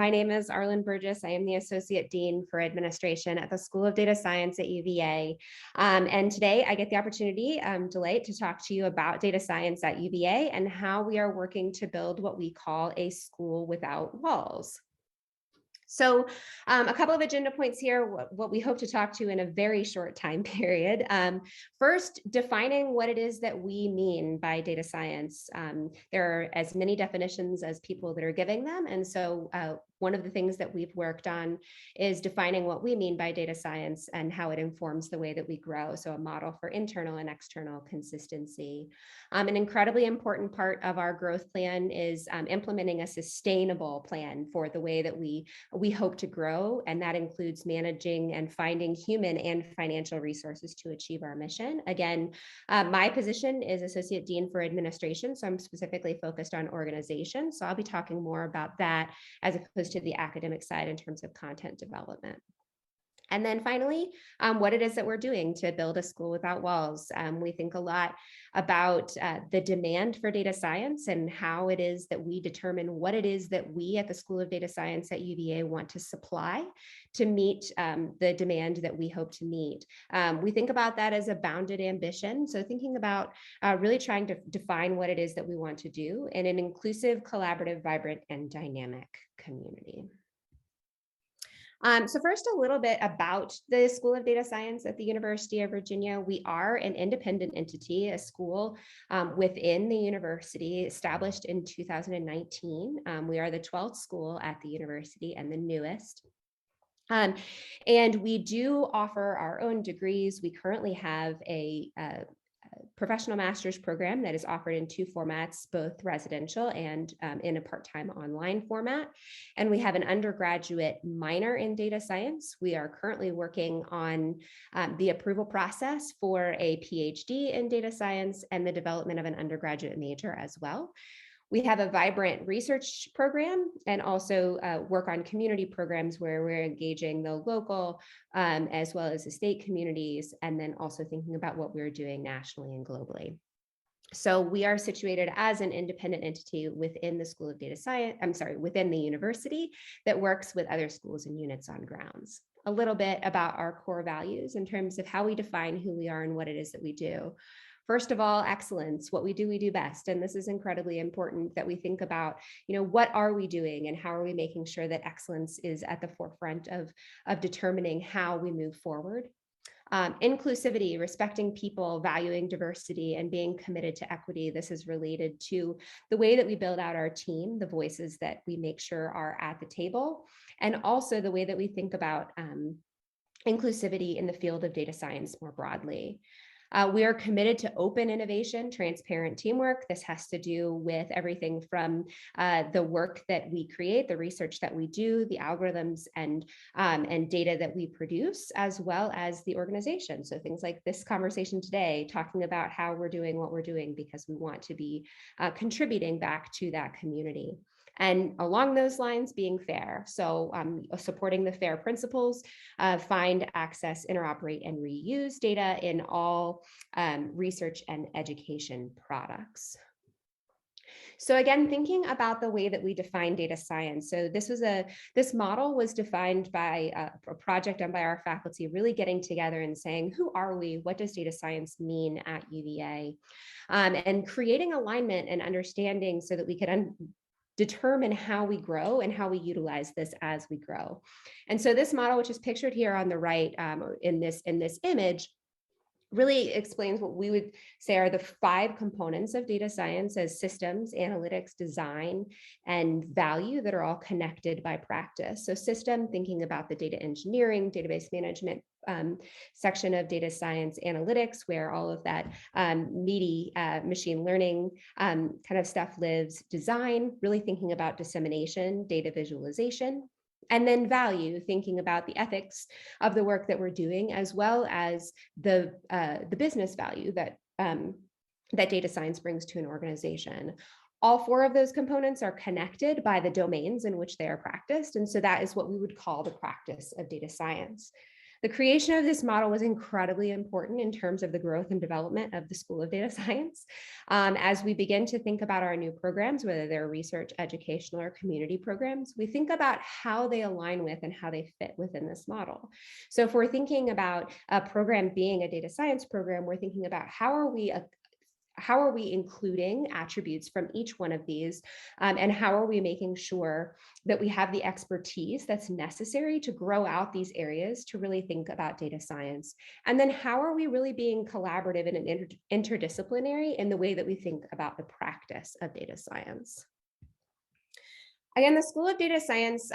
My name is Arlyn Burgess. I am the Associate Dean for Administration at the School of Data Science at UVA. And today I get the opportunity, delight, to talk to you about data science at UVA and how we are working to build what we call a school without walls. So a couple of agenda points here, what we hope to talk to in a very short time period. First, defining what it is that we mean by data science. There are as many definitions as people that are giving them. And so one of the things that we've worked on is defining what we mean by data science and how it informs the way that we grow. So a model for internal and external consistency. An incredibly important part of our growth plan is implementing a sustainable plan for the way that we hope to grow, and that includes managing and finding human and financial resources to achieve our mission. Again, my position is Associate Dean for Administration, so I'm specifically focused on organization. So I'll be talking more about that as opposed to the academic side in terms of content development. And then finally, what it is that we're doing to build a school without walls. We think a lot about the demand for data science and how it is that we determine what it is that we at the School of Data Science at UVA want to supply to meet the demand that we hope to meet. We think about that as a bounded ambition. So thinking about really trying to define what it is that we want to do in an inclusive, collaborative, vibrant, and dynamic community. So first, a little bit about the School of Data Science at the University of Virginia. We are an independent entity, a school within the university, established in 2019. We are the 12th school at the university and the newest. And we do offer our own degrees. We currently have a professional master's program that is offered in two formats, both residential and in a part-time online format. And we have an undergraduate minor in data science. We are currently working on the approval process for a PhD in data science and the development of an undergraduate major as well. We have a vibrant research program and also work on community programs where we're engaging the local as well as the state communities, and then also thinking about what we're doing nationally and globally. So we are situated as an independent entity within the School of Data Science, within the university that works with other schools and units on grounds. A little bit about our core values in terms of how we define who we are and what it is that we do. First of all, excellence, what we do best. And this is incredibly important that we think about, what are we doing and how are we making sure that excellence is at the forefront of determining how we move forward. Inclusivity, respecting people, valuing diversity, and being committed to equity. This is related to the way that we build out our team, the voices that we make sure are at the table, and also the way that we think about inclusivity in the field of data science more broadly. We are committed to open innovation, transparent teamwork. This has to do with everything from the work that we create, the research that we do, the algorithms and data that we produce, as well as the organization. So things like this conversation today, talking about how we're doing what we're doing because we want to be contributing back to that community. And along those lines, being fair. So supporting the FAIR principles, find, access, interoperate, and reuse data in all research and education products. So again, thinking about the way that we define data science. So this model was defined by a project done by our faculty, really getting together and saying, who are we? What does data science mean at UVA? And creating alignment and understanding so that we could determine how we grow and how we utilize this as we grow. And so this model, which is pictured here on the right in this image, really explains what we would say are the 5 components of data science as systems, analytics, design, and value that are all connected by practice. So system, thinking about the data engineering, database management section of data science analytics, where all of that meaty machine learning kind of stuff lives. Design, really thinking about dissemination, data visualization. And then value, thinking about the ethics of the work that we're doing, as well as the business value that data science brings to an organization. All 4 of those components are connected by the domains in which they are practiced. And so that is what we would call the practice of data science. The creation of this model was incredibly important in terms of the growth and development of the School of Data Science. As we begin to think about our new programs, whether they're research, educational, or community programs, we think about how they align with and how they fit within this model. So if we're thinking about a program being a data science program, we're thinking about how are we including attributes from each one of these, and how are we making sure that we have the expertise that's necessary to grow out these areas to really think about data science? And then how are we really being collaborative and interdisciplinary in the way that we think about the practice of data science? Again, the School of Data Science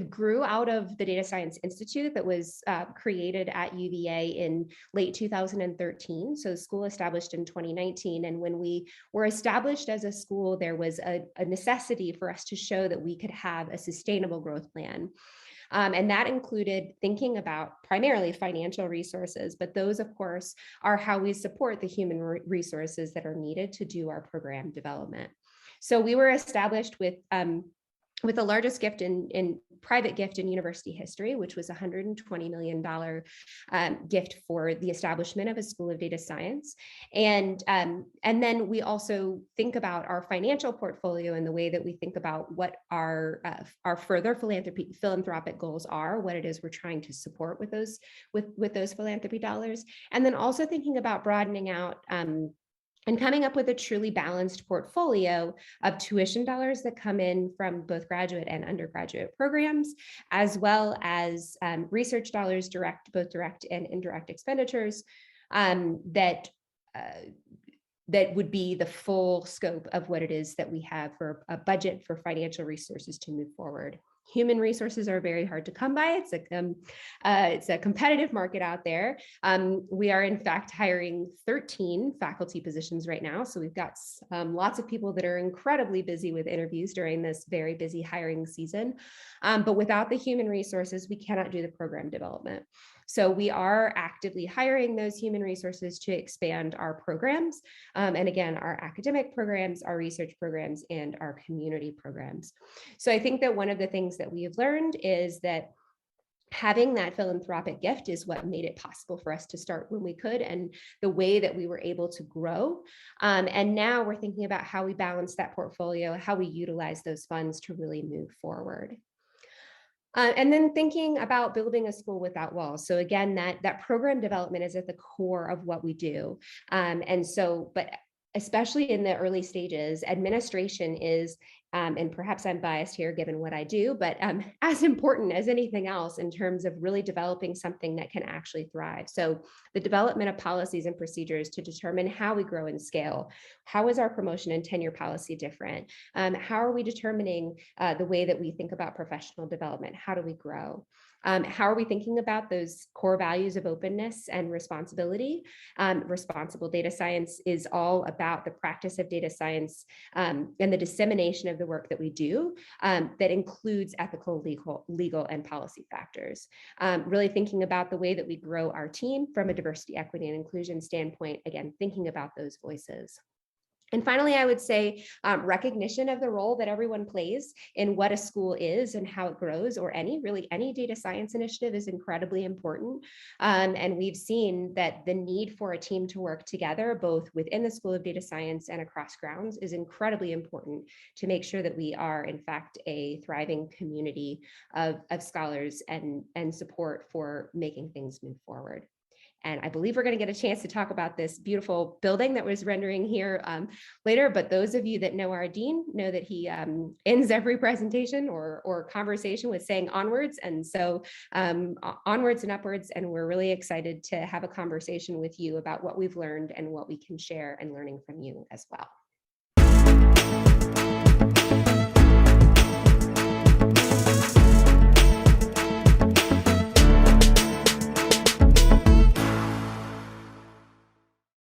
grew out of the Data Science Institute that was created at UVA in late 2013. So the school established in 2019. And when we were established as a school, there was a necessity for us to show that we could have a sustainable growth plan. And that included thinking about primarily financial resources, but those, of course, are how we support the human resources that are needed to do our program development. So we were established with the largest gift in private gift in university history, which was $120 million gift for the establishment of a School of Data Science. And then we also think about our financial portfolio in the way that we think about what our further philanthropic goals are, what it is we're trying to support with those philanthropy dollars, and then also thinking about broadening out and coming up with a truly balanced portfolio of tuition dollars that come in from both graduate and undergraduate programs, as well as research dollars, both direct and indirect expenditures that would be the full scope of what it is that we have for a budget for financial resources to move forward. Human resources are very hard to come by. It's a competitive market out there. We are in fact hiring 13 faculty positions right now. So we've got lots of people that are incredibly busy with interviews during this very busy hiring season. But without the human resources, we cannot do the program development. So we are actively hiring those human resources to expand our programs. And again, our academic programs, our research programs, and our community programs. So I think that one of the things that we have learned is that having that philanthropic gift is what made it possible for us to start when we could, and the way that we were able to grow. And now we're thinking about how we balance that portfolio, how we utilize those funds to really move forward. And then thinking about building a school without walls. So again, that program development is at the core of what we do. But especially in the early stages, administration is, and perhaps I'm biased here given what I do, but as important as anything else in terms of really developing something that can actually thrive. So the development of policies and procedures to determine how we grow and scale. How is our promotion and tenure policy different? How are we determining the way that we think about professional development? How do we grow? How are we thinking about those core values of openness and responsibility? Responsible data science is all about the practice of data science and the dissemination of the work that we do that includes ethical, legal, and policy factors. Really thinking about the way that we grow our team from a diversity, equity, and inclusion standpoint, again, thinking about those voices. And finally, I would say recognition of the role that everyone plays in what a school is and how it grows, or any data science initiative is incredibly important. And we've seen that the need for a team to work together, both within the School of Data Science and across grounds, is incredibly important to make sure that we are, in fact, a thriving community of scholars and support for making things move forward. And I believe we're going to get a chance to talk about this beautiful building that was rendering here later. But those of you that know our dean know that he ends every presentation or conversation with saying onwards. And so onwards and upwards. And we're really excited to have a conversation with you about what we've learned and what we can share and learning from you as well.